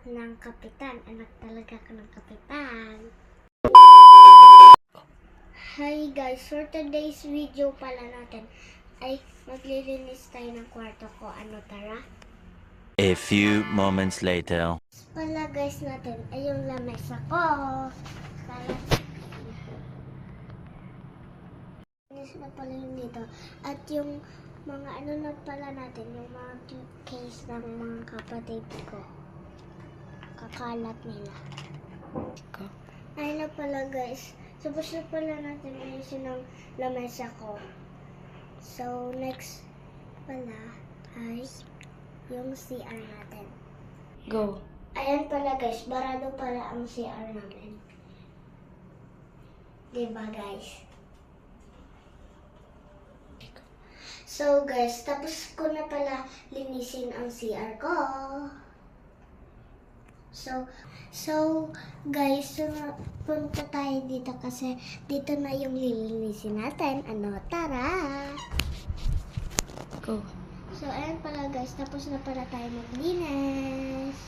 ng kapitan. Anak talaga ka ng kapitan. Hi guys, for today's video pala natin ay maglilinis tayo ng kwarto ko. Ano, tara? A few moments later. Pala guys natin ay yung lamesa ko. Kaya linis na pala yung dito. At yung mga ano na pala natin, yung mga case ng mga kapatid ko. Kakalat nila. Ay na pala guys. Tapos na pala natin ayusin ng lamesa ko. So next pala ay yung CR natin. Go! Ayan pala guys, barado pala ang CR namin. Diba guys? So guys, tapos ko na pala linisin ang CR ko. So guys, punta tayo dito kasi dito na yung lilinisin natin. Ano, tara! Go! So ayan pala guys, tapos na pala tayo maglinis.